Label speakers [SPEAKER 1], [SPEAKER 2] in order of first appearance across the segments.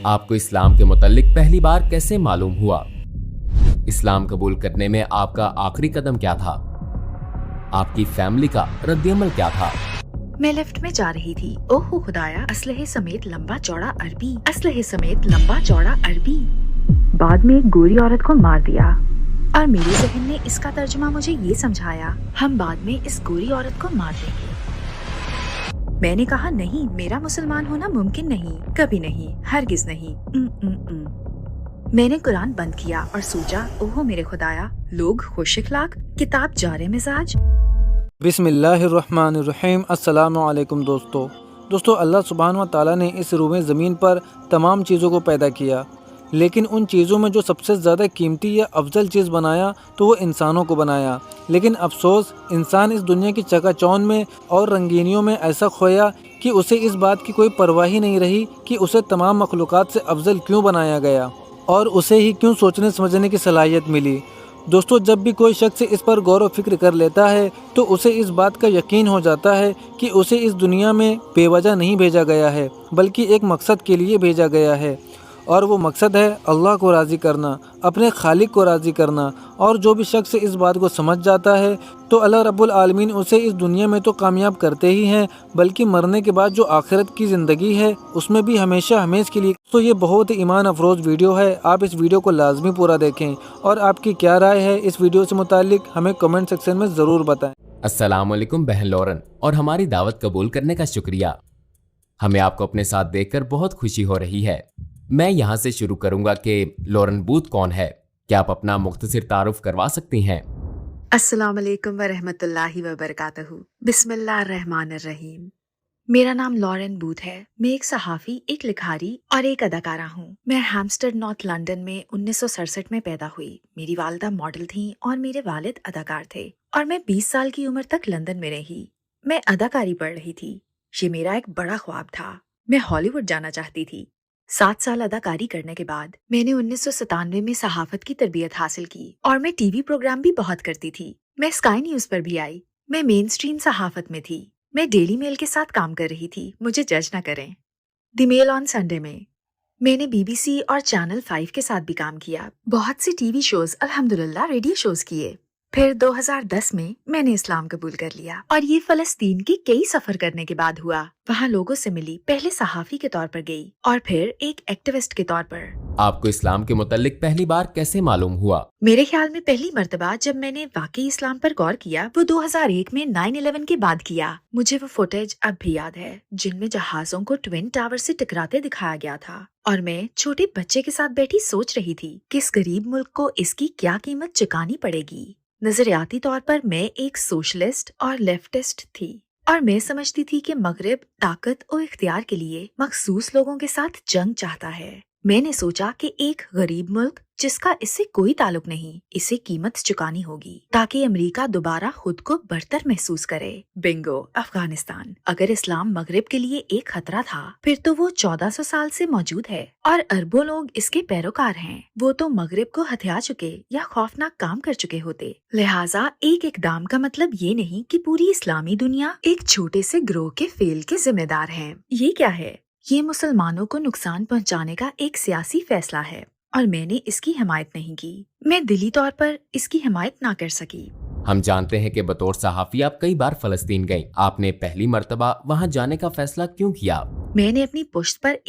[SPEAKER 1] आपको इस्लाम के मुतल्लिक पहली बार कैसे मालूम हुआ? इस्लाम कबूल करने में आपका आखिरी कदम क्या था? आपकी फैमिली का रद्दअमल क्या था?
[SPEAKER 2] मैं लिफ्ट में जा रही थी। ओहो खुदाया, असलहे समेत लंबा चौड़ा अरबी, असलहे समेत लंबा चौड़ा अरबी। बाद में एक गोरी औरत को मार दिया और मेरे जहन ने इसका तर्जुमा मुझे ये समझाया, हम बाद में इस गोरी औरत को मार देंगे। मैंने कहा नहीं, मेरा मुसलमान होना मुमकिन नहीं, कभी नहीं, हरगिज नहीं। मैंने कुरान बंद किया और सोचा, ओहो मेरे खुदाया, लोग खुश इखलाक, किताब जारे मिजाज।
[SPEAKER 3] बिस्मिल्लाहिर्रहमानिर्रहीम। अस्सलामु अलैकुम दोस्तों, अल्लाह सुब्हान व तआला ने इस रूए ज़मीन पर तमाम चीज़ों को पैदा किया, लेकिन उन चीज़ों में जो सबसे ज़्यादा कीमती या अफजल चीज़ बनाया तो वो इंसानों को बनाया। लेकिन अफसोस, इंसान इस दुनिया की चकाचौंध में और रंगीनियों में ऐसा खोया कि उसे इस बात की कोई परवाह ही नहीं रही कि उसे तमाम मखलूक़ात से अफजल क्यों बनाया गया और उसे ही क्यों सोचने समझने की सलाहियत मिली। दोस्तों, जब भी कोई शख्स इस पर गौर व फिक्र कर लेता है तो उसे इस बात का यकीन हो जाता है कि उसे इस दुनिया में बेवजह नहीं भेजा गया है, बल्कि एक मकसद के लिए भेजा गया है, और वो मकसद है अल्लाह को राज़ी करना, अपने खालिक को राज़ी करना। और जो भी शख्स इस बात को समझ जाता है तो अल्लाह रब्बुल आलमीन उसे इस दुनिया में तो कामयाब करते ही हैं, बल्कि मरने के बाद जो आखिरत की ज़िंदगी है उसमें भी हमेशा हमेश के लिए। तो ये बहुत ही ईमान अफरोज़ वीडियो है, आप इस वीडियो को लाजमी पूरा देखें और आपकी क्या राय है इस वीडियो से मुतालिक हमें कमेंट सेक्शन में ज़रूर बताएँ।
[SPEAKER 1] अस्सलामुअलैकुम बहन लॉरेन, और हमारी दावत कबूल करने का शुक्रिया। हमें आपको अपने साथ देखकर बहुत खुशी हो रही है। मैं यहाँ से शुरू करूंगा कि लॉरेन बूथ कौन है। क्या आप अपना मुख्तसर तारुफ करवा सकती हैं?
[SPEAKER 2] अस्सलाम वालेकुम व रहमतुल्लाहि व बरकातहू। बिस्मिल्लाहिर्रहमानिर्रहीम। मेरा नाम लॉरेन बूथ है। मैं एक सहाफ़ी, एक लिखारी और एक अदाकारा हूँ। मैं हैम्स्टेड नॉर्थ लंदन में 1967 में पैदा हुई। मेरी वालिदा मॉडल थीं और मेरे वालिद अदाकार थे, और मैं 20 साल की उम्र तक लंदन में रही। मैं अदाकारी पढ़ रही थी। ये मेरा एक बड़ा ख्वाब था। मैं हॉलीवुड जाना चाहती थी। 7 साल अदाकारी करने के बाद मैंने 1997 में सहाफत की तरबियत हासिल की और मैं टीवी प्रोग्राम भी बहुत करती थी। मैं स्काई न्यूज पर भी आई। मैं मेन स्ट्रीम सहाफत में थी। मैं डेली मेल के साथ काम कर रही थी, मुझे जज न करें। द मेल ऑन संडे में मैंने BBC और चैनल 5 के साथ भी काम किया। बहुत सी टीवी शोज, अल्हम्दुलिल्लाह रेडियो शोज किए। फिर 2010 में मैंने इस्लाम कबूल कर लिया और ये फलस्तीन की कई सफर करने के बाद हुआ। वहाँ लोगों से मिली, पहले सहाफी के तौर पर गई और फिर एक एक्टिविस्ट के तौर पर।
[SPEAKER 1] आपको इस्लाम के मुतल्लिक पहली बार कैसे मालूम हुआ?
[SPEAKER 2] मेरे ख्याल में पहली मर्तबा जब मैंने वाकई इस्लाम पर गौर किया वो 2001 में 9/11 के बाद किया। मुझे वो फुटेज अब भी याद है जिनमें जहाजों को ट्विन टावर से टकराते दिखाया गया था, और मैं छोटे बच्चे के साथ बैठी सोच रही थी कि इस गरीब मुल्क को इसकी क्या कीमत चुकानी पड़ेगी। नजरियाती तौर पर मैं एक सोशलिस्ट और लेफ्टिस्ट थी, और मैं समझती थी कि मगरिब ताकत और इख्तियार के लिए मखसूस लोगों के साथ जंग चाहता है। मैंने सोचा कि एक गरीब मुल्क जिसका इससे कोई ताल्लुक नहीं, इसे कीमत चुकानी होगी ताकि अमेरिका दोबारा खुद को बरतर महसूस करे। बिंगो, अफगानिस्तान। अगर इस्लाम मगरिब के लिए एक खतरा था, फिर तो वो 1400 साल से मौजूद है और अरबों लोग इसके पैरोकार हैं। वो तो मगरिब को हथिया चुके या खौफनाक काम कर चुके होते। लिहाजा एक इकदाम का मतलब ये नहीं कि पूरी इस्लामी दुनिया एक छोटे से ग्रोह के फेल के जिम्मेदार है। ये क्या है? ये मुसलमानों को नुकसान पहुंचाने का एक सियासी फैसला है और मैंने इसकी हिमायत नहीं की। मैं दिली तौर पर इसकी हिमायत ना कर सकी।
[SPEAKER 1] हम जानते हैं कि बतौर सहाफी आप कई बार फलस्तीन गईं। आपने पहली मर्तबा वहां जाने का फैसला क्यों किया?
[SPEAKER 2] मैंने अपनी पुश्त पर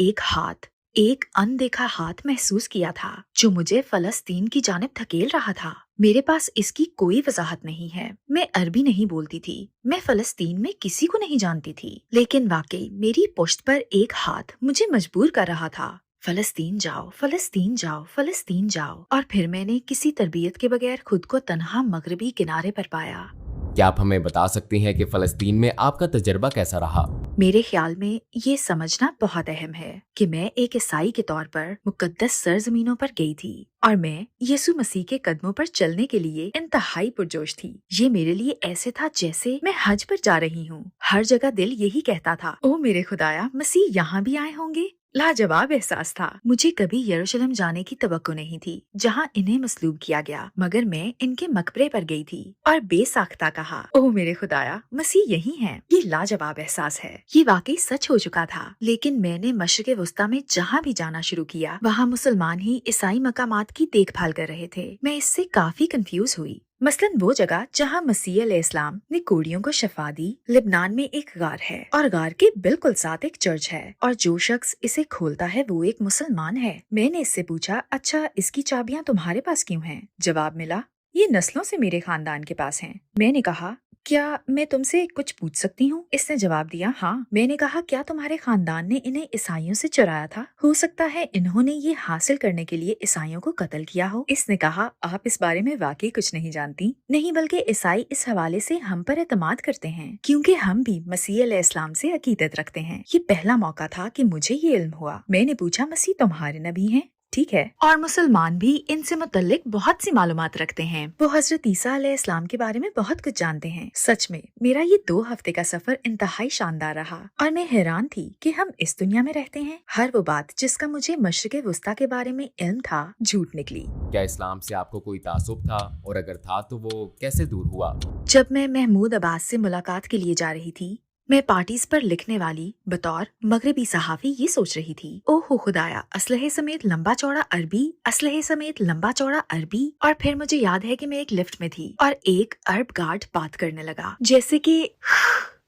[SPEAKER 2] एक अनदेखा हाथ महसूस किया था जो मुझे फलस्तीन की जानिब धकेल रहा था। मेरे पास इसकी कोई वजाहत नहीं है। मैं अरबी नहीं बोलती थी। मैं फलस्तीन में किसी को नहीं जानती थी, लेकिन वाकई मेरी पुश्त पर एक हाथ मुझे मजबूर कर रहा था, फलस्तीन जाओ, फलस्तीन जाओ, फलस्तीन जाओ। और फिर मैंने किसी तरबियत के बगैर खुद को तन्हा मगरबी किनारे पर पाया।
[SPEAKER 1] क्या आप हमें बता सकती हैं कि फलस्तीन में आपका तजर्बा कैसा रहा?
[SPEAKER 2] मेरे ख्याल में ये समझना बहुत अहम है कि मैं एक ईसाई के तौर पर मुकद्दस सरजमीनों पर गई थी और मैं यीशु मसीह के कदमों पर चलने के लिए इंतहाई पुरजोश थी। ये मेरे लिए ऐसे था जैसे मैं हज पर जा रही हूँ। हर जगह दिल यही कहता था, ओ मेरे खुदाया, मसीह यहाँ भी आए होंगे। लाजवाब एहसास था। मुझे कभी यरूशलेम जाने की तवक्को नहीं थी जहाँ इन्हें मसलूब किया गया, मगर मैं इनके मकबरे पर गई थी और बेसाख्ता कहा, ओह मेरे खुदाया, मसीह यही हैं। ये लाजवाब एहसास है। ये वाकई सच हो चुका था। लेकिन मैंने मशरिक़ वस्ता में जहाँ भी जाना शुरू किया, वहाँ मुसलमान ही ईसाई मकामात की देखभाल कर रहे थे। मैं इससे काफी कंफ्यूज हुई। मसलन वो जगह जहाँ मसीह अलैहिस्सलाम ने कोड़ियों को शफा दी, लिबनान में एक गार है और गार के बिल्कुल साथ एक चर्च है, और जो शख्स इसे खोलता है वो एक मुसलमान है। मैंने इससे पूछा, अच्छा इसकी चाबियां तुम्हारे पास क्यों हैं? जवाब मिला, ये नस्लों से मेरे खानदान के पास हैं। मैंने कहा, क्या मैं तुमसे कुछ पूछ सकती हूँ? इसने जवाब दिया, हाँ। मैंने कहा, क्या तुम्हारे खानदान ने इन्हें ईसाइयों से चुराया था? हो सकता है इन्होंने ये हासिल करने के लिए ईसाइयों को कत्ल किया हो। इसने कहा, आप इस बारे में वाकई कुछ नहीं जानती। नहीं, बल्कि ईसाई इस हवाले से हम पर एतमाद करते हैं क्योंकि हम भी मसीह अलैहिस्सलाम से अकीदत रखते हैं। ये पहला मौका था कि मुझे ये इल्म हुआ। मैंने पूछा, मसीह तुम्हारे नबी हैं? ठीक है। और मुसलमान भी इनसे मुतल्लिक बहुत सी मालूमात रखते हैं। वो हजरत ईसा अलैहिस्सलाम के बारे में बहुत कुछ जानते हैं। सच में मेरा ये 2 हफ्ते का सफर इंतहाई शानदार रहा और मैं हैरान थी कि हम इस दुनिया में रहते हैं। हर वो बात जिसका मुझे मशरिक़ वस्ता के बारे में इल्म था झूठ निकली।
[SPEAKER 1] क्या इस्लाम से आपको कोई तासुब था, और अगर था तो वो कैसे दूर हुआ?
[SPEAKER 2] जब मैं महमूद अब्बास से मुलाकात के लिए जा रही थी, मैं पार्टीज पर लिखने वाली बतौर मगरबी सहाफी ये सोच रही थी, ओहो खुदाया, असलहे समेत लंबा चौड़ा अरबी, असलहे समेत लंबा चौड़ा अरबी। और फिर मुझे याद है कि मैं एक लिफ्ट में थी और एक अरब गार्ड बात करने लगा, जैसे कि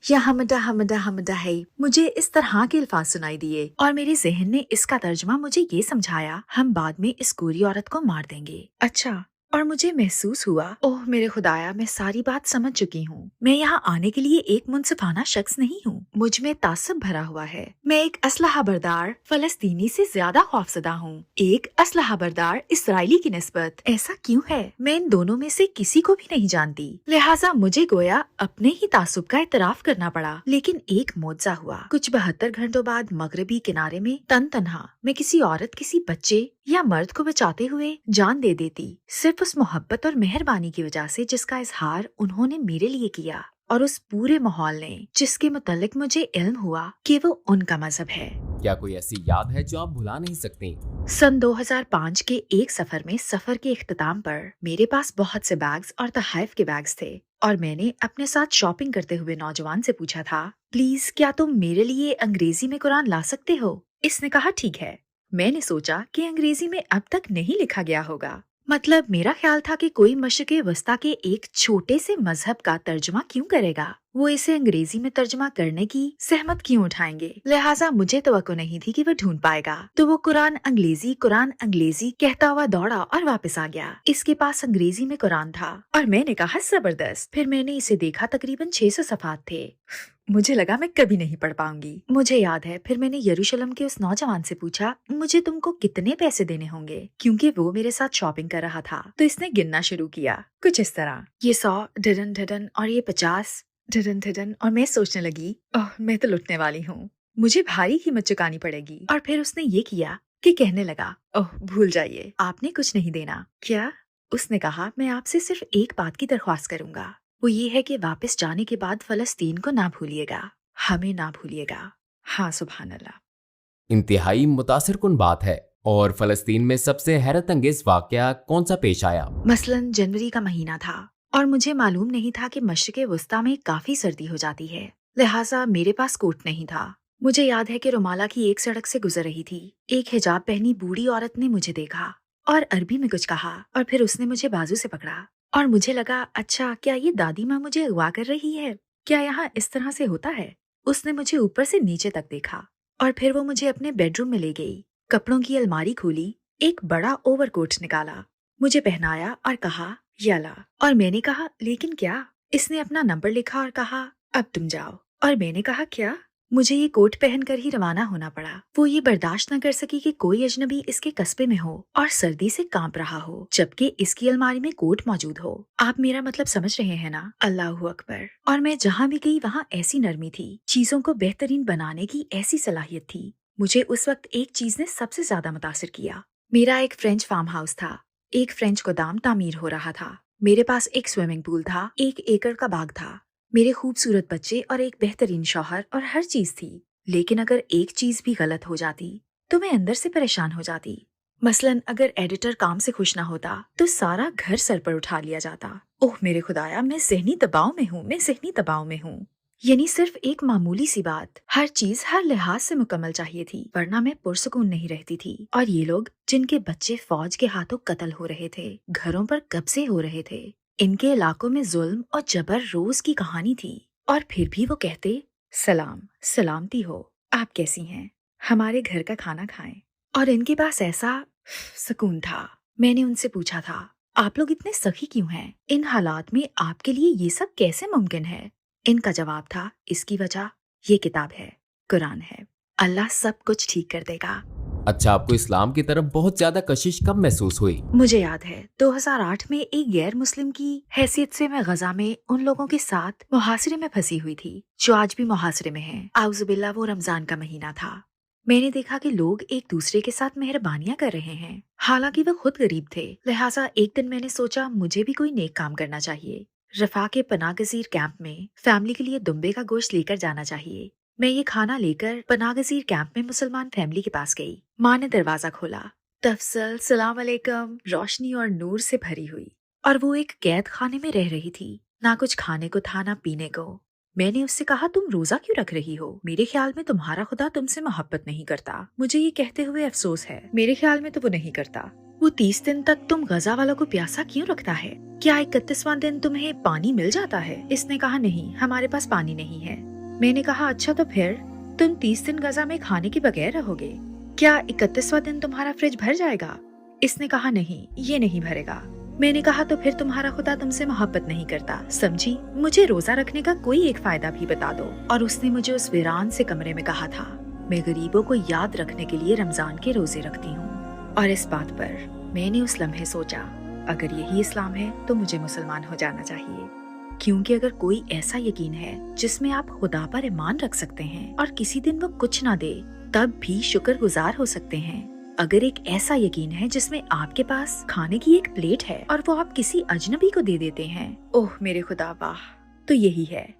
[SPEAKER 2] या हमदा हमदा हमदा है। मुझे इस तरह के अल्फाज सुनाई दिए और मेरे जहन ने इसका तर्जुमा मुझे ये समझाया, हम बाद में इस गोरी औरत को मार देंगे। अच्छा, और मुझे महसूस हुआ, ओह मेरे खुदाया, मैं सारी बात समझ चुकी हूँ। मैं यहाँ आने के लिए एक मुनसिफाना शख्स नहीं हूँ। मुझ में तासब भरा हुआ है। मैं एक असलहा बरदार फलस्तीनी से ज्यादा खौफजदा हूँ, एक असलहा बरदार इसराइली की निस्बत। ऐसा क्यों है? मैं इन दोनों में से किसी को भी नहीं जानती, लिहाजा मुझे गोया अपने ही तासुब का इतराफ करना पड़ा। लेकिन एक मौजज़ा हुआ। कुछ 72 घंटों बाद मगरबी किनारे में तनहा मैं किसी औरत, किसी बच्चे या मर्द को बचाते हुए जान दे देती, सिर्फ उस मोहब्बत और मेहरबानी की वजह से जिसका इजहार उन्होंने मेरे लिए किया, और उस पूरे माहौल ने जिसके मुतालिक मुझे इल्म हुआ कि वो उनका मजहब है।
[SPEAKER 1] क्या कोई ऐसी याद है जो आप भुला नहीं सकती?
[SPEAKER 2] सन 2005 के एक सफर में सफर के इख्तिताम पर मेरे पास बहुत से बैग्स और तहफ़ के बैग्स थे, और मैंने अपने साथ शॉपिंग करते हुए नौजवान से पूछा था, प्लीज क्या तुम मेरे लिए अंग्रेजी में कुरान ला सकते हो? इसने कहा, ठीक है। मैंने सोचा कि अंग्रेजी में अब तक नहीं लिखा गया होगा। मतलब मेरा ख्याल था कि कोई मशरिक़ वस्ता के एक छोटे से मजहब का तर्जुमा क्यों करेगा, वो इसे अंग्रेजी में तर्जुमा करने की सहमत क्यों उठाएंगे। लिहाजा मुझे तवक्को नहीं थी कि वो ढूंढ पाएगा। तो वो कुरान अंग्रेजी कहता हुआ दौड़ा और वापस आ गया। इसके पास अंग्रेजी में कुरान था और मैंने कहा, जबरदस्त। फिर मैंने इसे देखा, तकरीबन 600 सफ़ात थे। मुझे लगा मैं कभी नहीं पढ़ पाऊंगी। मुझे याद है फिर मैंने यरूशलेम के उस नौजवान से पूछा, मुझे तुमको कितने पैसे देने होंगे, क्योंकि वो मेरे साथ शॉपिंग कर रहा था। तो इसने गिनना शुरू किया, कुछ इस तरह, ये 100 ढडन ढडन और ये 50 ढडन ढडन। और मैं सोचने लगी, ओह मैं तो लुटने वाली हूँ, मुझे भारी कीमत चुकानी पड़ेगी। और फिर उसने ये किया कि कहने लगा, ओह भूल जाइए, आपने कुछ नहीं देना। क्या? उसने कहा, मैं आपसे सिर्फ एक बात की दरख्वास्त करूंगा, वो ये है कि वापस जाने के बाद फलस्तीन को ना भूलिएगा, हमें ना भूलिएगा। हाँ सुभान अल्लाह।
[SPEAKER 1] इंतहाई मुतासिरकुन बात है। और फलस्तीन में सबसे हैरत अंगेज वाकया कौन सा पेश आया?
[SPEAKER 2] मसलन जनवरी का महीना था और मुझे मालूम नहीं था कि मशरिक़ वस्ता में काफी सर्दी हो जाती है, लिहाजा मेरे पास कोट नहीं था। मुझे याद है कि रुमाला की एक सड़क से गुजर रही थी। एक हिजाब पहनी बूढ़ी औरत ने मुझे देखा और अरबी में कुछ कहा, और फिर उसने मुझे बाजू से पकड़ा और मुझे लगा, अच्छा क्या ये दादी माँ मुझे अगवा कर रही है? क्या यहाँ इस तरह से होता है? उसने मुझे ऊपर से नीचे तक देखा और फिर वो मुझे अपने बेडरूम में ले गई। कपड़ों की अलमारी खोली, एक बड़ा ओवरकोट निकाला, मुझे पहनाया और कहा, याला। और मैंने कहा, लेकिन क्या? इसने अपना नंबर लिखा और कहा, अब तुम जाओ। और मैंने कहा, क्या? मुझे ये कोट पहनकर ही रवाना होना पड़ा। वो ये बर्दाश्त न कर सकी कि कोई अजनबी इसके कस्बे में हो और सर्दी से कांप रहा हो, जबकि इसकी अलमारी में कोट मौजूद हो। आप मेरा मतलब समझ रहे हैं ना? अल्लाहु अकबर। और मैं जहाँ भी गई वहाँ ऐसी नरमी थी, चीजों को बेहतरीन बनाने की ऐसी सलाहियत थी। मुझे उस वक्त एक चीज ने सबसे ज्यादा मुतासिर किया। मेरा एक फ्रेंच फार्म हाउस था एक फ्रेंच गोदाम तामीर हो रहा था। मेरे पास एक स्विमिंग पूल था, 1 एकड़ का बाग था, मेरे खूबसूरत बच्चे और एक बेहतरीन शौहर और हर चीज थी। लेकिन अगर एक चीज भी गलत हो जाती तो मैं अंदर से परेशान हो जाती। मसलन अगर एडिटर काम से खुश ना होता तो सारा घर सर पर उठा लिया जाता। ओह मेरे खुदाया, मैं ज़हनी दबाव में हूँ, मैं ज़हनी दबाव में हूँ। यानी सिर्फ एक मामूली सी बात, हर चीज हर लिहाज से मुकम्मल चाहिए थी, वरना मैं पुरसुकून नहीं रहती थी। और ये लोग जिनके बच्चे फौज के हाथों कत्ल हो रहे थे, घरों पर कब्जे हो रहे थे, इनके इलाकों में जुल्म और जबर रोज की कहानी थी। और फिर भी वो कहते, सलाम, सलामती हो, आप कैसी हैं, हमारे घर का खाना खाएं। और इनके पास ऐसा सुकून था। मैंने उनसे पूछा था, आप लोग इतने सखी क्यों हैं? इन हालात में आपके लिए ये सब कैसे मुमकिन है? इनका जवाब था, इसकी वजह ये किताब है, कुरान है। अल्लाह सब कुछ ठीक कर देगा।
[SPEAKER 1] अच्छा, आपको इस्लाम की तरफ बहुत ज्यादा कशिश कब महसूस हुई?
[SPEAKER 2] मुझे याद है 2008 में एक गैर मुस्लिम की हैसियत से मैं गजा में उन लोगों के साथ मुहासरे में फंसी हुई थी जो आज भी मुहासरे में हैं। आउज़ुबिल्लाह, वो रमजान का महीना था। मैंने देखा कि लोग एक दूसरे के साथ मेहरबानियां कर रहे हैं, हालांकि वो खुद गरीब थे। लिहाजा एक दिन मैंने सोचा मुझे भी कोई नेक काम करना चाहिए। रफा के पनागजीर कैंप में फैमिली के लिए दुम्बे का गोश्त लेकर जाना चाहिए। मैं ये खाना लेकर पनागजीर कैंप में मुसलमान फैमिली के पास गई। माँ ने दरवाजा खोला। तफसल, सलाम अलैकुम, रोशनी और नूर से भरी हुई, और वो एक कैद खाने में रह रही थी। ना कुछ खाने को था, ना पीने को। मैंने उससे कहा, तुम रोजा क्यों रख रही हो? मेरे ख्याल में तुम्हारा खुदा तुमसे मोहब्बत नहीं करता। मुझे ये कहते हुए अफसोस है, मेरे ख्याल में तो वो नहीं करता। वो 30 दिन तक तुम गजा वालों को प्यासा क्यों रखता है? क्या 31वां दिन तुम्हें पानी मिल जाता है? इसने कहा, नहीं, हमारे पास पानी नहीं है। मैंने कहा, अच्छा तो फिर तुम 30 दिन गजा में खाने के बगैर रहोगे? क्या 31वां दिन तुम्हारा फ्रिज भर जाएगा? इसने कहा, नहीं, ये नहीं भरेगा। मैंने कहा, तो फिर तुम्हारा खुदा तुमसे मोहब्बत नहीं करता, समझी? मुझे रोजा रखने का कोई एक फायदा भी बता दो। और उसने मुझे उस वीरान से कमरे में कहा था, मैं गरीबों को याद रखने के लिए रमजान के रोजे रखती हूँ। और इस बात पर मैंने उस लम्हे सोचा, अगर यही इस्लाम है तो मुझे मुसलमान हो जाना चाहिए। क्योंकि अगर कोई ऐसा यकीन है जिसमें आप खुदा पर ईमान रख सकते हैं और किसी दिन वो कुछ ना दे तब भी शुक्रगुजार हो सकते हैं, अगर एक ऐसा यकीन है जिसमें आपके पास खाने की एक प्लेट है और वो आप किसी अजनबी को दे देते हैं, ओह मेरे खुदा, वाह, तो यही है।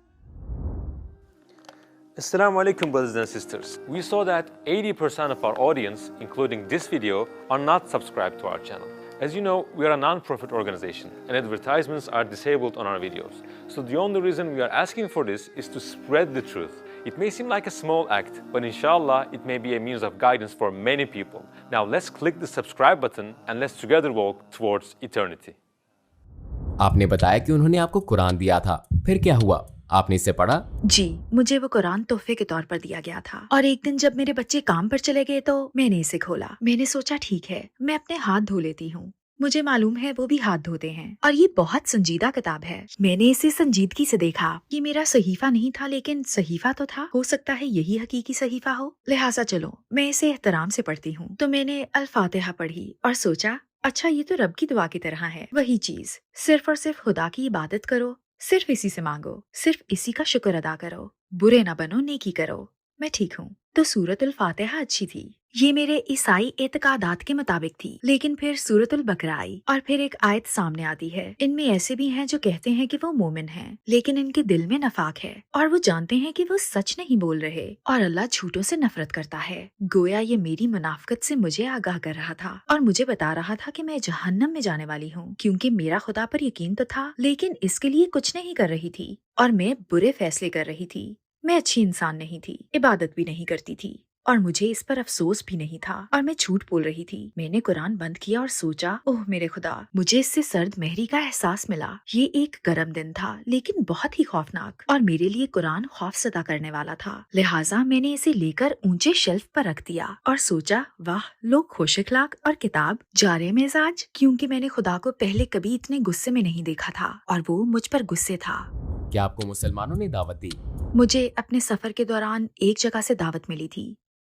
[SPEAKER 4] Assalamu alaikum, brothers and sisters. We saw that 80% of our audience, including this video, are not subscribed to our channel. As you know, we are a non-profit organization and advertisements are disabled on our videos. So the only reason we are asking for this is to spread the truth. It may seem like a small act, but inshallah, it may be a means of guidance for many people. Now let's click the subscribe button and let's together walk towards eternity.
[SPEAKER 1] आपने बताया कि उन्होंने आपको कुरान दिया था, फिर क्या हुआ? आपने इसे पढ़ा?
[SPEAKER 2] जी, मुझे वो कुरान तोहफे के तौर पर दिया गया था। और एक दिन जब मेरे बच्चे काम पर चले गए तो मैंने इसे खोला। मैंने सोचा, ठीक है, मैं अपने हाथ धो लेती हूँ। मुझे मालूम है वो भी हाथ धोते हैं, और ये बहुत संजीदा किताब है। मैंने इसे संजीदगी से देखा। ये मेरा सहीफा नहीं था, लेकिन सहीफा तो था। हो सकता है यही हकीकी सहीफा हो। लिहाजा चलो, मैं इसे एहतराम से पढ़ती हूँ। तो मैंने अल फातिहा पढ़ी और सोचा, अच्छा, ये तो रब की दुआ की तरह है। वही चीज, सिर्फ और सिर्फ खुदा की इबादत करो, सिर्फ इसी से मांगो, सिर्फ इसी का शुक्र अदा करो, बुरे ना बनो, नेकी करो, मैं ठीक हूँ। तो सूरतुल फातिहा अच्छी थी। ये मेरे ईसाई एतकादात के मुताबिक थी। लेकिन फिर सूरतुल बकरा आई और फिर एक आयत सामने आती है। इनमें ऐसे भी हैं जो कहते हैं कि वो मोमिन हैं, लेकिन इनके दिल में नफाक है और वो जानते हैं कि वो सच नहीं बोल रहे और अल्लाह झूठों से नफरत करता है। गोया ये मेरी मुनाफकत से मुझे आगाह कर रहा था और मुझे बता रहा था कि मैं जहन्नम में जाने वाली हूँ, क्योंकि मेरा खुदा पर यकीन तो था, लेकिन इसके लिए कुछ नहीं कर रही थी और मैं बुरे फैसले कर रही थी। मैं अच्छी इंसान नहीं थी, इबादत भी नहीं करती थी और मुझे इस पर अफसोस भी नहीं था और मैं झूठ बोल रही थी। मैंने कुरान बंद किया और सोचा, ओह मेरे खुदा, मुझे इससे सर्द महरी का एहसास मिला। ये एक गर्म दिन था, लेकिन बहुत ही खौफनाक, और मेरे लिए कुरान खौफ सदा करने वाला था। लिहाजा मैंने इसे लेकर ऊंचे शेल्फ पर रख दिया और सोचा, वाह, लोग खुश अखलाक और किताब जारे मिजाज, क्योंकि मैंने खुदा को पहले कभी इतने गुस्से में नहीं देखा था और वो मुझ पर गुस्से था।
[SPEAKER 1] क्या आपको मुसलमानों ने दावत दी?
[SPEAKER 2] मुझे अपने सफर के दौरान एक जगह से दावत मिली थी।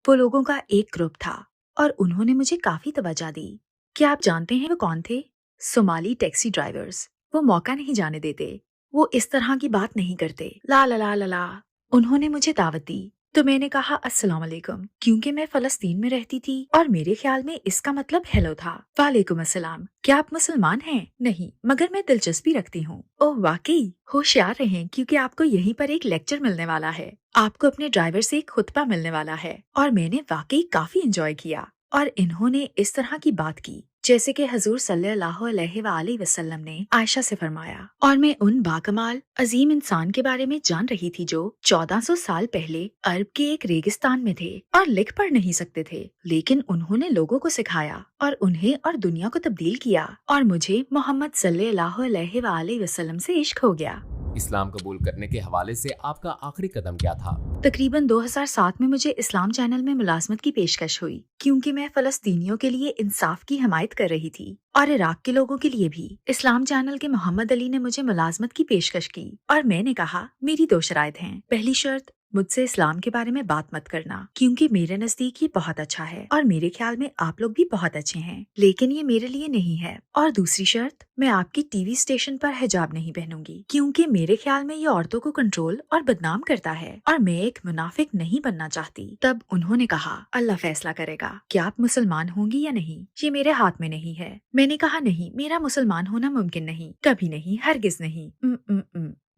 [SPEAKER 2] वो लोगों का एक ग्रुप था और उन्होंने मुझे काफी तवज्जो दी। क्या आप जानते हैं वो कौन थे? Somali taxi drivers. वो मौका नहीं जाने देते, वो इस तरह की बात नहीं करते। ला ला ला ला ला। उन्होंने मुझे दावत दी तो मैंने कहा अस्सलाम वालेकुम, क्योंकि मैं फलस्तीन में रहती थी और मेरे ख्याल में इसका मतलब हेलो था। वालेकुम अस्सलाम, क्या आप मुसलमान हैं? नहीं, मगर मैं दिलचस्पी रखती हूँ। ओह वाकई, होशियार रहें क्योंकि आपको यहीं पर एक लेक्चर मिलने वाला है। आपको अपने ड्राइवर से एक खुतबा मिलने वाला है। और मैंने वाकई काफी एंजॉय किया। और इन्होंने इस तरह की बात की जैसे कि हजूर सल्लल्लाहु अलैहि वसल्लम ने आयशा से फरमाया। और मैं उन बाकमाल अजीम इंसान के बारे में जान रही थी जो 1400 साल पहले अरब के एक रेगिस्तान में थे और लिख पढ़ नहीं सकते थे, लेकिन उन्होंने लोगों को सिखाया और उन्हें और दुनिया को तब्दील किया। और मुझे मोहम्मद सल्लल्लाहु अलैहि वसल्लम से इश्क हो गया।
[SPEAKER 1] इस्लाम कबूल करने के हवाले से आपका आखिरी कदम क्या था?
[SPEAKER 2] तकरीबन 2007 में मुझे इस्लाम चैनल में मुलाजमत की पेशकश हुई क्योंकि मैं फलस्तीनियों के लिए इंसाफ की हिमायत कर रही थी और इराक के लोगों के लिए भी। इस्लाम चैनल के मोहम्मद अली ने मुझे मुलाजमत की पेशकश की और मैंने कहा मेरी 2 शराइत हैं। पहली शर्त, मुझसे इस्लाम के बारे में बात मत करना क्योंकि मेरे नजदीक ये बहुत अच्छा है और मेरे ख्याल में आप लोग भी बहुत अच्छे हैं, लेकिन ये मेरे लिए नहीं है। और दूसरी शर्त, मैं आपकी टीवी स्टेशन पर हिजाब नहीं पहनूंगी क्योंकि मेरे ख्याल में ये औरतों को कंट्रोल और बदनाम करता है और मैं एक मुनाफिक नहीं बनना चाहती। तब उन्होंने कहा अल्लाह फैसला करेगा कि आप मुसलमान होंगी या नहीं, ये मेरे हाथ में नहीं है। मैंने कहा नहीं, मेरा मुसलमान होना मुमकिन नहीं, कभी नहीं, हरगिज नहीं।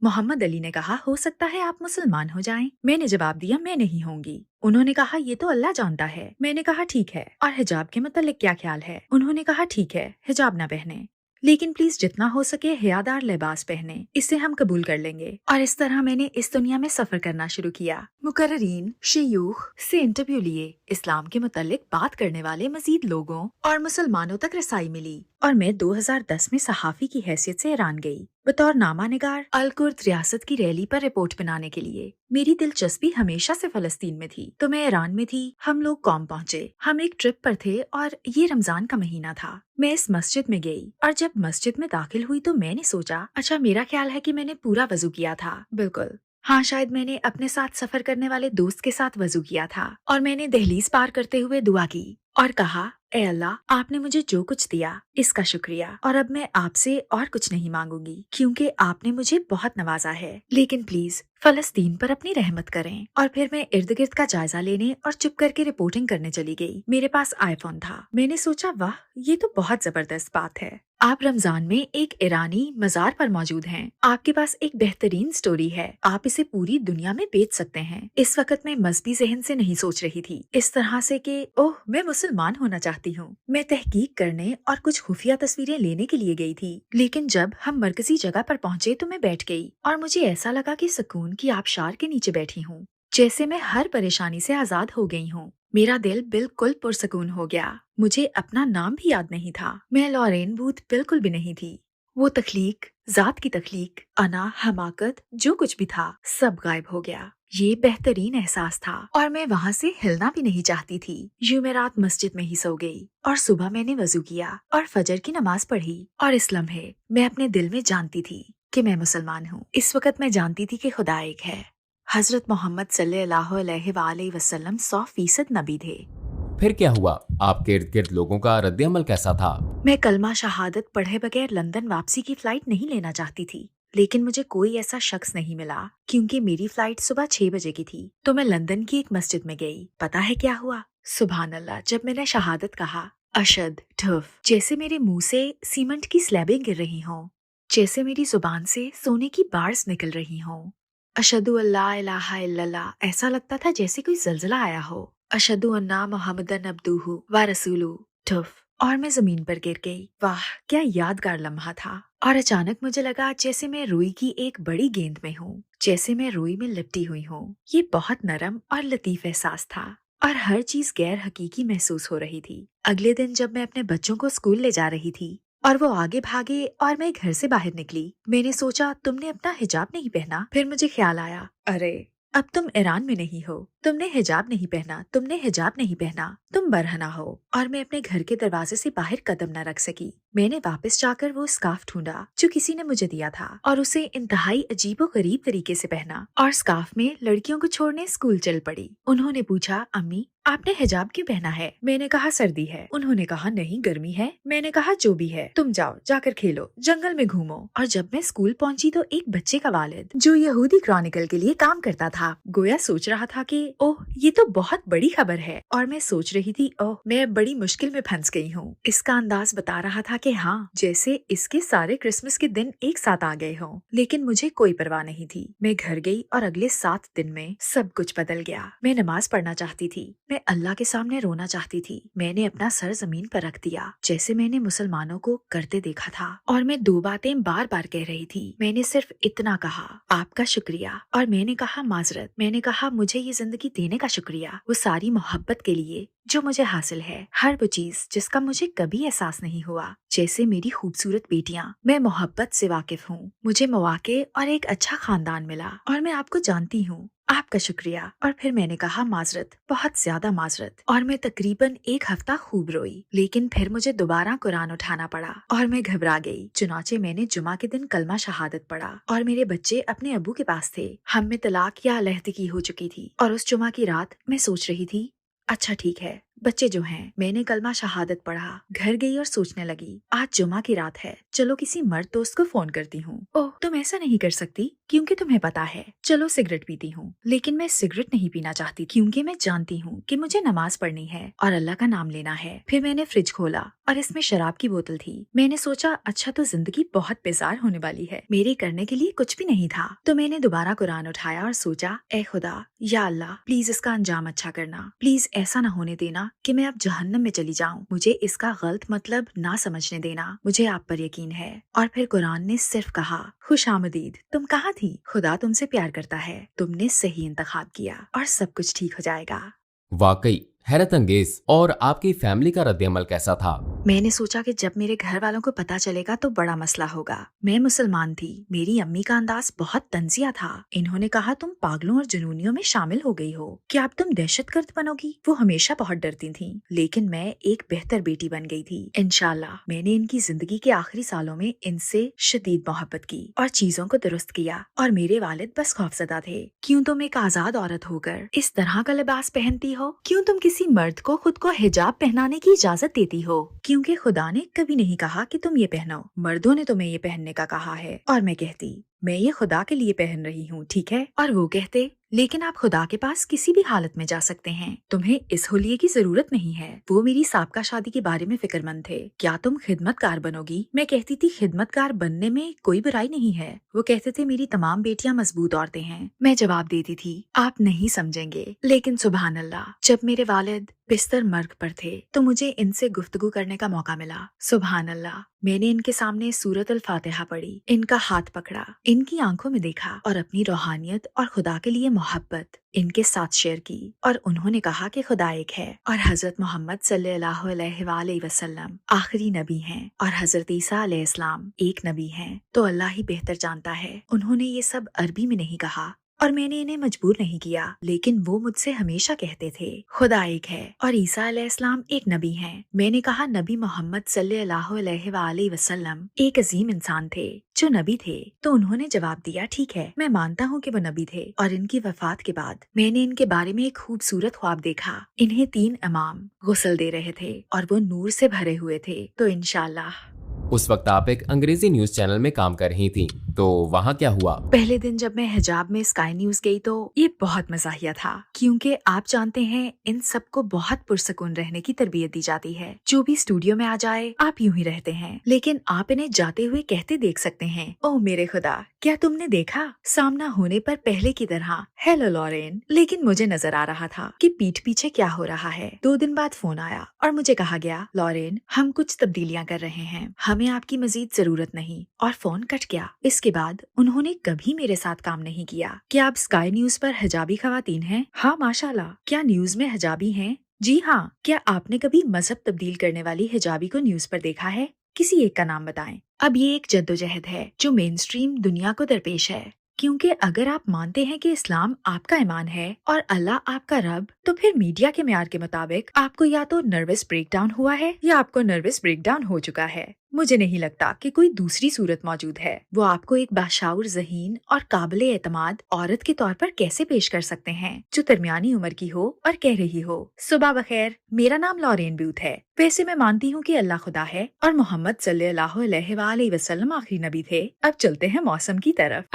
[SPEAKER 2] मोहम्मद अली ने कहा हो सकता है आप मुसलमान हो जाएं। मैंने जवाब दिया मैं नहीं होंगी। उन्होंने कहा ये तो अल्लाह जानता है। मैंने कहा ठीक है, और हिजाब के मतलब क्या ख्याल है? उन्होंने कहा ठीक है, हिजाब ना पहने, लेकिन प्लीज जितना हो सके हयादार लिबास पहने, इससे हम कबूल कर लेंगे। और इस तरह मैंने इस दुनिया में सफर करना शुरू किया। मुकर्रीन, शयूख से इंटरव्यू लिए, इस्लाम के मुतालिक बात करने वाले मजीद लोगों और मुसलमानों तक रसाई मिली और मैं 2010 में सहाफी की हैसियत से ईरान गई बतौर नामानिगार अल कुर्द रियासत की रैली पर रिपोर्ट बनाने के लिए। मेरी दिलचस्पी हमेशा से फलस्तीन में थी, तो मैं ईरान में थी। हम लोग कौम पहुँचे, हम एक ट्रिप पर थे और ये रमजान का महीना था। मैं इस मस्जिद में गई और जब मस्जिद में दाखिल हुई तो मैंने सोचा अच्छा मेरा ख्याल है कि मैंने पूरा वजू किया था। बिल्कुल हाँ, शायद मैंने अपने साथ सफर करने वाले दोस्त के साथ वजू किया था और मैंने दहलीज पार करते हुए दुआ की और कहा ए अल्लाह, आपने मुझे जो कुछ दिया इसका शुक्रिया और अब मैं आपसे और कुछ नहीं मांगूंगी क्योंकि आपने मुझे बहुत नवाजा है, लेकिन प्लीज फलस्तीन पर अपनी रहमत करें। और फिर मैं इर्द गिर्द का जायजा लेने और चुप करके रिपोर्टिंग करने चली गई। मेरे पास आईफोन था। मैंने सोचा वाह, ये तो बहुत जबरदस्त बात है। आप रमजान में एक ईरानी मजार पर मौजूद हैं। आपके पास एक बेहतरीन स्टोरी है, आप इसे पूरी दुनिया में बेच सकते हैं। इस वक्त मैं मजहबी जहन से नहीं सोच रही थी, इस तरह से कि ओह मैं मुसलमान होना चाहती हूँ। मैं तहकीक करने और कुछ खुफिया तस्वीरें लेने के लिए गई थी, लेकिन जब हम मरकजी जगह पर पहुँचे तो मैं बैठ गई और मुझे ऐसा लगा कि सुकून की आबशार के नीचे बैठी हूँ, जैसे मैं हर परेशानी से आजाद हो गई हूँ। मेरा दिल बिल्कुल पुरसकून हो गया। मुझे अपना नाम भी याद नहीं था। मैं लॉरेन बूथ बिल्कुल भी नहीं थी। वो तख्लीक, जात की तख्लीक, अना, हमाकत, जो कुछ भी था सब गायब हो गया। ये बेहतरीन एहसास था और मैं वहाँ से हिलना भी नहीं चाहती थी। यूं मैं रात मस्जिद में ही सो गई और सुबह मैंने वजू किया और फजर की नमाज पढ़ी और इस लम्हे मैं अपने दिल में जानती थी कि मैं मुसलमान हूँ। इस वक्त मैं जानती थी कि खुदा एक है। हजरत मोहम्मद सल्लल्लाहु अलैहि वसल्लम 100% नबी थे।
[SPEAKER 1] फिर क्या हुआ? आपके इर्द गिर्द लोगों का रद्द-ए-अमल कैसा था?
[SPEAKER 2] मैं कलमा शहादत पढ़े बगैर लंदन वापसी की फ्लाइट नहीं लेना चाहती थी, लेकिन मुझे कोई ऐसा शख्स नहीं मिला क्योंकि मेरी फ्लाइट सुबह 6 बजे की थी। तो मैं लंदन की एक मस्जिद में गई। पता है क्या हुआ? सुभान अल्लाह, जब मैंने शहादत कहा, अशद ठुफ, जैसे मेरे मुंह से सीमेंट की स्लैबें गिर रही हों, जैसे मेरी जुबान से सोने की बार्स निकल रही हों। अशहदु अल्ला इलाहा इल्लल्लाह, ऐसा लगता था जैसे कोई जल्जला आया हो। अशहदु अन्ना मुहम्मदन अब्दुहु व रसूलु, ठुफ, और मैं जमीन पर गिर गई। वाह, क्या यादगार लम्हा था। और अचानक मुझे लगा जैसे मैं रुई की एक बड़ी गेंद में हूँ, जैसे मैं रुई में लिपटी हुई हूँ। ये बहुत नरम और लतीफ एहसास था और हर चीज गैर हकीकी महसूस हो रही थी। अगले दिन जब मैं अपने बच्चों को स्कूल ले जा रही थी और वो आगे भागे और मैं घर से बाहर निकली, मैंने सोचा तुमने अपना हिजाब नहीं पहना। फिर मुझे ख्याल आया, अरे अब तुम ईरान में नहीं हो, तुमने हिजाब नहीं पहना, तुमने हिजाब नहीं पहना, तुम बरहना हो। और मैं अपने घर के दरवाजे से बाहर कदम न रख सकी। मैंने वापस जाकर वो स्कार्फ ढूंढा जो किसी ने मुझे दिया था और उसे इंतहाई अजीबो गरीब तरीके से पहना और स्कार्फ में लड़कियों को छोड़ने स्कूल चल पड़ी। उन्होंने पूछा, अम्मी आपने हिजाब क्यों पहना है? मैंने कहा सर्दी है। उन्होंने कहा नहीं गर्मी है। मैंने कहा जो भी है, तुम जाओ, जाकर खेलो, जंगल में घूमो। और जब मैं स्कूल पहुंची तो एक बच्चे का वालिद जो यहूदी क्रॉनिकल के लिए काम करता था, गोया सोच रहा था कि ओह ये तो बहुत बड़ी खबर है। और मैं सोच रही थी ओह मैं बड़ी मुश्किल में फंस गई हूँ। इसका अंदाज बता रहा था कि हाँ जैसे इसके सारे क्रिसमस के दिन एक साथ आ गए हों। लेकिन मुझे कोई परवाह नहीं थी। मैं घर गई और अगले 7 दिन में सब कुछ बदल गया। मैं नमाज पढ़ना चाहती थी, मैं अल्लाह के सामने रोना चाहती थी। मैंने अपना सर जमीन पर रख दिया जैसे मैंने मुसलमानों को करते देखा था, और मैं 2 बातें बार बार कह रही थी। मैंने सिर्फ इतना कहा, आपका शुक्रिया, और मैंने कहा माजरत। मैंने कहा मुझे ये जिंदगी देने का शुक्रिया, वो सारी मोहब्बत के लिए जो मुझे हासिल है, हर वो चीज जिसका मुझे कभी एहसास नहीं हुआ, जैसे मेरी खूबसूरत बेटियां। मैं मोहब्बत से वाकिफ हूँ, मुझे मौके और एक अच्छा खानदान मिला, और मैं आपको जानती हूँ। आपका शुक्रिया। और फिर मैंने कहा माजरत, बहुत ज्यादा माजरत, और मैं तकरीबन 1 हफ्ता खूब रोई। लेकिन फिर मुझे दोबारा कुरान उठाना पड़ा और मैं घबरा गई। चुनाचे मैंने जुमा के दिन कलमा शहादत पढ़ा, और मेरे बच्चे अपने अब्बू के पास थे। हम में तलाक या अलहदगी हो चुकी थी, और उस जुमा की रात मैं सोच रही थी अच्छा ठीक है, बच्चे जो हैं। मैंने कलमा शहादत पढ़ा, घर गई और सोचने लगी आज जुमा की रात है, चलो किसी मर्द दोस्त को फोन करती हूँ। ओह तुम ऐसा नहीं कर सकती क्योंकि तुम्हें पता है। चलो सिगरेट पीती हूँ, लेकिन मैं सिगरेट नहीं पीना चाहती क्योंकि मैं जानती हूँ कि मुझे नमाज पढ़नी है और अल्लाह का नाम लेना है। फिर मैंने फ्रिज खोला और इसमें शराब की बोतल थी। मैंने सोचा अच्छा तो जिंदगी बहुत बेजार होने वाली है, मेरे करने के लिए कुछ भी नहीं था। तो मैंने दोबारा कुरान उठाया और सोचा ए खुदा, या अल्लाह प्लीज इसका अंजाम अच्छा करना, प्लीज ऐसा न होने देना कि मैं अब जहन्नम में चली जाऊं। मुझे इसका गलत मतलब ना समझने देना, मुझे आप पर यकीन है। और फिर कुरान ने सिर्फ कहा खुश आमदीद, तुम कहाँ थी? खुदा तुमसे प्यार करता है, तुमने सही इंतखाब किया और सब कुछ ठीक हो जाएगा।
[SPEAKER 1] वाकई हैरत अंगेज। और आपकी फैमिली का रद्द-ए-अमल कैसा था?
[SPEAKER 2] मैंने सोचा कि जब मेरे घर वालों को पता चलेगा तो बड़ा मसला होगा। मैं मुसलमान थी, मेरी अम्मी का अंदाज बहुत तंजिया था। इन्होंने कहा तुम पागलों और जुनूनियों में शामिल हो गई हो, क्या अब तुम दहशतगर्द बनोगी? वो हमेशा बहुत डरती थी, लेकिन मैं एक बेहतर बेटी बन गई थी इंशाल्लाह। मैंने इनकी जिंदगी के आखिरी सालों में इनसे शदीद मोहब्बत की और चीजों को दुरुस्त किया। और मेरे वालिद बस खौफजदा थे, क्यों तुम एक आजाद औरत होकर इस तरह का लिबास पहनती हो? क्यों तुम किसी मर्द को खुद को हिजाब पहनाने की इजाजत देती हो? क्योंकि खुदा ने कभी नहीं कहा कि तुम ये पहनो, मर्दों ने तुम्हें ये पहनने का कहा है। और मैं कहती मैं ये खुदा के लिए पहन रही हूँ, ठीक है? और वो कहते लेकिन आप खुदा के पास किसी भी हालत में जा सकते हैं, तुम्हें इस हुलिये की जरूरत नहीं है। वो मेरी साबका शादी के बारे में फिक्रमंद थे, क्या तुम खिदमतकार बनोगी? मैं कहती थी खिदमतकार बनने में कोई बुराई नहीं है। वो कहते थे मेरी तमाम बेटियां मजबूत औरतें हैं। मैं जवाब देती थी आप नहीं समझेंगे। लेकिन सुभान अल्लाह, जब मेरे वालिद बिस्तर मर्ग पर थे तो मुझे इनसे गुफ्तगू करने का मौका मिला। सुभान अल्लाह, मैंने इनके सामने सूरत अल फातिहा पढ़ी, इनका हाथ पकड़ा, इनकी आंखों में देखा और अपनी रूहानियत और खुदा के लिए मोहब्बत इनके साथ शेयर की। और उन्होंने कहा कि खुदा एक है और हजरत मोहम्मद सल्लल्लाहु अलैहि वसल्लम आखिरी नबी हैं और हजरत ईसा अलैहिस्सलाम एक नबी हैं। तो अल्लाह ही बेहतर जानता है। उन्होंने ये सब अरबी में नहीं कहा और मैंने इन्हें मजबूर नहीं किया, लेकिन वो मुझसे हमेशा कहते थे खुदा एक है और ईसा अलैहिस्सलाम एक नबी हैं। मैंने कहा नबी मोहम्मद सल्लल्लाहु अलैहि वसल्लम एक अजीम इंसान थे जो नबी थे। तो उन्होंने जवाब दिया ठीक है, मैं मानता हूँ कि वो नबी थे। और इनकी वफात के बाद मैंने इनके बारे में एक खूबसूरत ख्वाब देखा। इन्हें 3 इमाम गुस्ल दे रहे थे और वो नूर से भरे हुए थे। तो इंशाल्लाह।
[SPEAKER 1] उस वक्त आप एक अंग्रेजी न्यूज चैनल में काम कर रही थी, तो वहाँ क्या हुआ?
[SPEAKER 2] पहले दिन जब मैं हिजाब में स्काई न्यूज गई तो ये बहुत मजाहिया था, क्योंकि आप जानते हैं इन सबको बहुत पुरसकून रहने की तरबियत दी जाती है। जो भी स्टूडियो में आ जाए आप यूं ही रहते हैं, लेकिन आप इन्हें जाते हुए कहते देख सकते हैं ओह मेरे खुदा, क्या तुमने देखा? सामना होने पर पहले की तरह हेलो लॉरेन। लेकिन मुझे नजर आ रहा था कि पीठ पीछे क्या हो रहा है। 2 दिन बाद फोन आया और मुझे कहा गया लॉरेन हम कुछ तब्दीलियां कर रहे हैं, हमें आपकी मजीद जरूरत नहीं। और फोन कट गया। इसके बाद उन्होंने कभी मेरे साथ काम नहीं किया। क्या आप स्काई न्यूज पर हिजाबी खवातीन हैं? हाँ माशाल्लाह। क्या न्यूज में हिजाबी हैं? जी हाँ। क्या आपने कभी मजहब तब्दील करने वाली हिजाबी को न्यूज पर देखा है? किसी एक का नाम बताएं। अब ये एक जद्दोजहद है जो मेन स्ट्रीम दुनिया को दरपेश है, क्योंकि अगर आप मानते हैं कि इस्लाम आपका ईमान है और अल्लाह आपका रब, तो फिर मीडिया के म्यार के मुताबिक आपको या तो नर्वस ब्रेकडाउन हुआ है या आपको नर्वस ब्रेकडाउन हो चुका है। मुझे नहीं लगता कि कोई दूसरी सूरत मौजूद है। वो आपको एक बाशाउर ज़हीन और काबिले एतमाद औरत के तौर पर कैसे पेश कर सकते हैं जो दरमियानी उम्र की हो और कह रही हो सुबह बखैर, मेरा नाम लॉरेन ब्यूथ है। वैसे मैं मानती हूँ कि अल्लाह खुदा है और मोहम्मद सल्लल्लाहु अलैहि वसल्लम आखिरी नबी थे। अब चलते हैं मौसम की तरफ।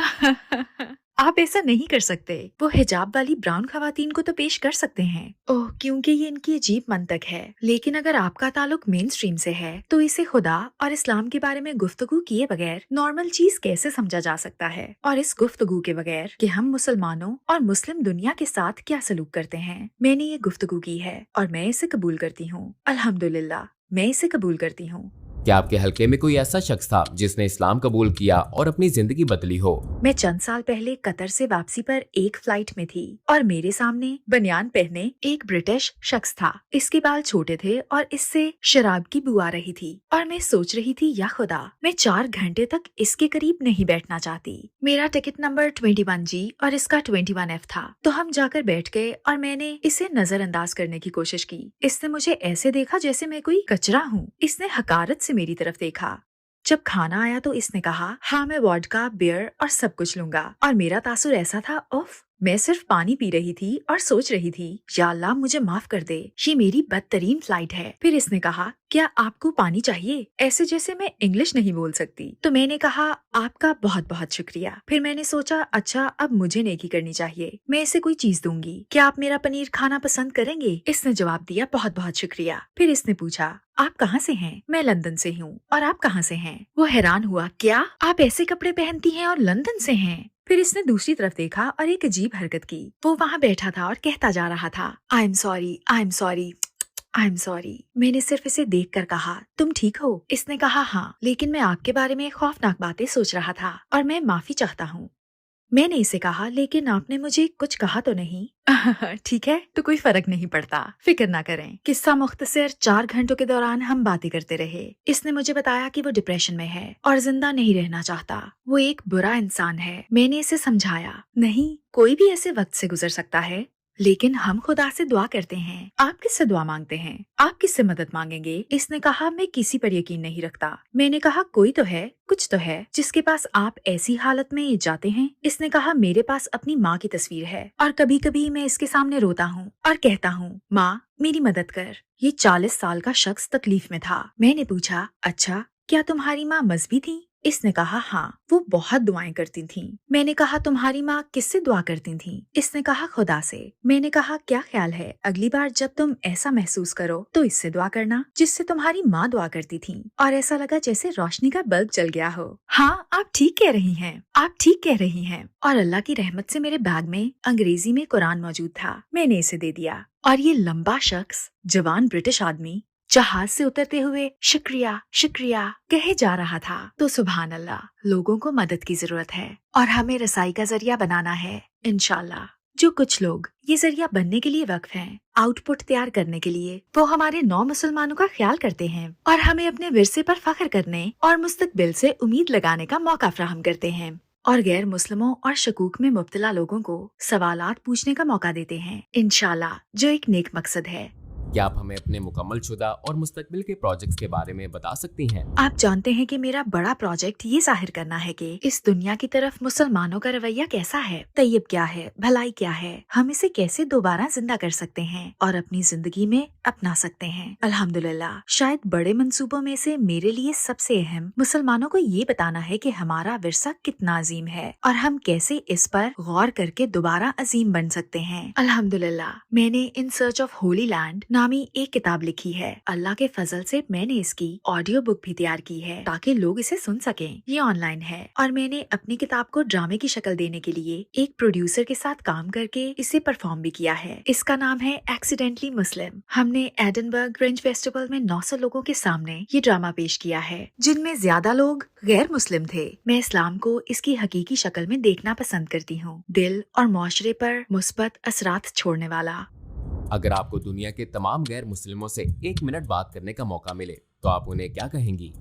[SPEAKER 2] आप ऐसा नहीं कर सकते। वो हिजाब वाली ब्राउन खवातीन को तो पेश कर सकते हैं। ओह, क्योंकि ये इनकी अजीब मंतक है। लेकिन अगर आपका ताल्लुक मेन स्ट्रीम से है तो इसे खुदा और इस्लाम के बारे में गुफ्तगू किए बगैर नॉर्मल चीज कैसे समझा जा सकता है? और इस गुफ्तगू के बगैर कि हम मुसलमानों और मुस्लिम दुनिया के साथ क्या सलूक करते हैं, मैंने ये गुफ्तगू की है और मैं इसे कबूल करती हूँ। अल्हम्दुलिल्लाह, मैं इसे कबूल करती हूँ।
[SPEAKER 1] क्या आपके हलके में कोई ऐसा शख्स था जिसने इस्लाम कबूल किया और अपनी जिंदगी बदली हो?
[SPEAKER 2] मैं चंद साल पहले कतर से वापसी पर एक फ्लाइट में थी और मेरे सामने बनियान पहने एक ब्रिटिश शख्स था। इसके बाल छोटे थे और इससे शराब की बू आ रही थी और मैं सोच रही थी, या खुदा, मैं 4 घंटे तक इसके करीब नहीं बैठना चाहती। मेरा टिकट नंबर 21G और इसका 21F था। तो हम जाकर बैठ गए और मैंने इसे नजरअंदाज करने की कोशिश की। इसने मुझे ऐसे देखा जैसे मैं कोई कचरा हूँ। इसने हकारत से मेरी तरफ देखा। जब खाना आया तो इसने कहा, हाँ मैं वोडका, बियर और सब कुछ लूंगा। और मेरा तासुर ऐसा था, उफ, मैं सिर्फ पानी पी रही थी और सोच रही थी, या अल्लाह मुझे माफ कर दे, ये मेरी बदतरीन फ्लाइट है। फिर इसने कहा, क्या आपको पानी चाहिए? ऐसे जैसे मैं इंग्लिश नहीं बोल सकती। तो मैंने कहा, आपका बहुत बहुत शुक्रिया। फिर मैंने सोचा, अच्छा अब मुझे नेकी करनी चाहिए, मैं इसे कोई चीज दूंगी। क्या आप मेरा पनीर खाना पसंद करेंगे? इसने जवाब दिया, बहुत बहुत शुक्रिया। फिर इसने पूछा, आप कहाँ से हैं? मैं लंदन से हूँ। और आप कहाँ से हैं? वो हैरान हुआ, क्या आप ऐसे कपड़े पहनती हैं और लंदन से हैं? फिर इसने दूसरी तरफ देखा और एक अजीब हरकत की। वो वहाँ बैठा था और कहता जा रहा था, I am sorry, I am sorry, I am sorry. मैंने सिर्फ इसे देखकर कहा, तुम ठीक हो? इसने कहा, हाँ, लेकिन मैं आपके बारे में खौफनाक बातें सोच रहा था और मैं माफी चाहता हूँ। मैंने इसे कहा, लेकिन आपने मुझे कुछ कहा तो नहीं? ठीक है, तो कोई फर्क नहीं पड़ता, फिक्र ना करें। किस्सा मुख्तसर, 4 घंटों के दौरान हम बातें करते रहे। इसने मुझे बताया कि वो डिप्रेशन में है और जिंदा नहीं रहना चाहता। वो एक बुरा इंसान है। मैंने इसे समझाया, नहीं, कोई भी ऐसे वक्त से गुजर सकता है, लेकिन हम खुदा से दुआ करते हैं। आप किससे दुआ मांगते हैं? आप किससे मदद मांगेंगे? इसने कहा, मैं किसी पर यकीन नहीं रखता। मैंने कहा, कोई तो है, कुछ तो है जिसके पास आप ऐसी हालत में जाते हैं। इसने कहा, मेरे पास अपनी माँ की तस्वीर है और कभी कभी मैं इसके सामने रोता हूँ और कहता हूँ, माँ मेरी मदद कर। ये 40 साल का शख्स तकलीफ में था। मैंने पूछा, अच्छा क्या तुम्हारी माँ मजहबी थी? इसने कहा, हाँ, वो बहुत दुआएं करती थीं। मैंने कहा, तुम्हारी माँ किससे दुआ करती थीं? इसने कहा, खुदा से। मैंने कहा, क्या ख्याल है, अगली बार जब तुम ऐसा महसूस करो तो इससे दुआ करना जिससे तुम्हारी माँ दुआ करती थी। और ऐसा लगा जैसे रोशनी का बल्ब जल गया हो। हाँ, आप ठीक कह रही हैं, आप ठीक कह रही हैं। और अल्लाह की रहमत से मेरे बैग में अंग्रेजी में कुरान मौजूद था। मैंने इसे दे दिया और ये लंबा शख्स, जवान ब्रिटिश आदमी, जहाज से उतरते हुए शुक्रिया शुक्रिया कहे जा रहा था। तो सुभान अल्लाह, लोगों को मदद की जरूरत है और हमें रसाई का जरिया बनाना है इंशाल्लाह। जो कुछ लोग ये जरिया बनने के लिए वक्फ हैं, आउटपुट तैयार करने के लिए, वो हमारे 9 मुसलमानों का ख्याल करते हैं और हमें अपने विरसे पर फख्र करने और मुस्तकबिल से उम्मीद लगाने का मौका फराहम करते हैं और गैर मुस्लिमों और शकूक में मुब्तला लोगों को सवालात पूछने का मौका देते हैं इंशाल्लाह, जो एक नेक मकसद है।
[SPEAKER 1] क्या आप हमें अपने मुकम्मल शुदा और मुस्तकबिल के प्रोजेक्ट्स के बारे में बता सकती हैं?
[SPEAKER 2] आप जानते हैं कि मेरा बड़ा प्रोजेक्ट ये जाहिर करना है कि इस दुनिया की तरफ मुसलमानों का रवैया कैसा है, तैयब क्या है, भलाई क्या है, हम इसे कैसे दोबारा जिंदा कर सकते हैं और अपनी जिंदगी में अपना सकते हैं। अल्हम्दुलिल्लाह, शायद बड़े मंसूबों में से मेरे लिए सबसे अहम मुसलमानों को ये बताना है कि हमारा विरसा कितना अजीम है और हम कैसे इस पर गौर करके दोबारा अजीम बन सकते हैं। अल्हम्दुलिल्लाह, मैंने in search of Holi land नामी एक किताब लिखी है। अल्लाह के फजल से मैंने इसकी ऑडियो बुक भी तैयार की है ताकि लोग इसे सुन सकें। ये ऑनलाइन है और मैंने अपनी किताब को ड्रामे की शक्ल देने के लिए एक प्रोड्यूसर के साथ काम करके इसे परफॉर्म भी किया है। इसका नाम है एक्सीडेंटली मुस्लिम। हमने एडनबर्ग फ्रेंच फेस्टिवल में 900 लोगों के सामने ये ड्रामा पेश किया है, जिनमें ज्यादा लोग गैर मुस्लिम थे। मैं इस्लाम को इसकी हकीकी शक्ल में देखना पसंद करती हूँ, दिल और मुआशरे पर मुस्बत असरात छोड़ने वाला।
[SPEAKER 1] अगर आपको दुनिया के तमाम गैर मुस्लिमों से 1 मिनट बात करने का मौका मिले तो आप उन्हें क्या कहेंगी?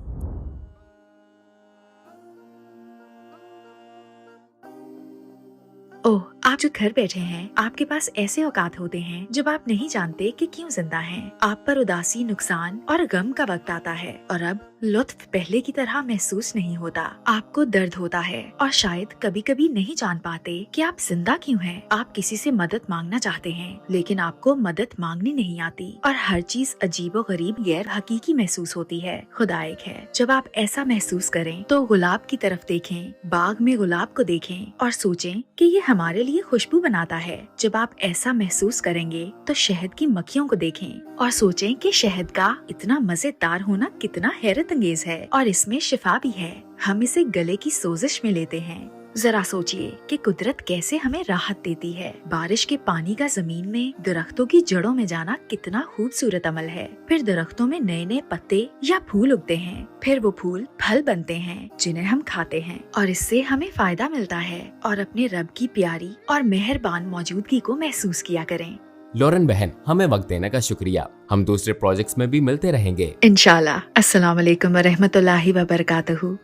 [SPEAKER 2] ओह, आप जो घर बैठे हैं, आपके पास ऐसे औकात होते हैं जब आप नहीं जानते कि क्यों जिंदा हैं। आप पर उदासी, नुकसान और गम का वक्त आता है और अब लुत्फ पहले की तरह महसूस नहीं होता। आपको दर्द होता है और शायद कभी कभी नहीं जान पाते कि आप जिंदा क्यों हैं। आप किसी से मदद मांगना चाहते हैं लेकिन आपको मदद मांगनी नहीं आती और हर चीज अजीबो गरीब गैर हकीकी महसूस होती है। खुदा एक है। जब आप ऐसा महसूस करें तो गुलाब की तरफ देखें, बाग में गुलाब को देखें और सोचें कि ये हमारे लिए खुशबू बनाता है। जब आप ऐसा महसूस करेंगे तो शहद की मक्खियों को देखें और सोचें कि शहद का इतना मजेदार होना कितना हैरत अंगेज है और इसमें शिफा भी है। हम इसे गले की सोजिश में लेते हैं। जरा सोचिए कि कुदरत कैसे हमें राहत देती है। बारिश के पानी का जमीन में दरख्तों की जड़ों में जाना कितना खूबसूरत अमल है। फिर दरख्तों में नए नए पत्ते या फूल उगते हैं। फिर वो फूल फल बनते हैं जिन्हें हम खाते हैं और इससे हमें फायदा मिलता है। और अपने रब की प्यारी और मेहरबान मौजूदगी को महसूस किया करें।
[SPEAKER 1] लॉरेन बहन, हमें वक्त देने का शुक्रिया। हम दूसरे प्रोजेक्ट्स में भी मिलते रहेंगे।
[SPEAKER 2] इंशाल्लाह। अस्सलाम वालेकुम व रहमतुल्लाहि व बरकातहू।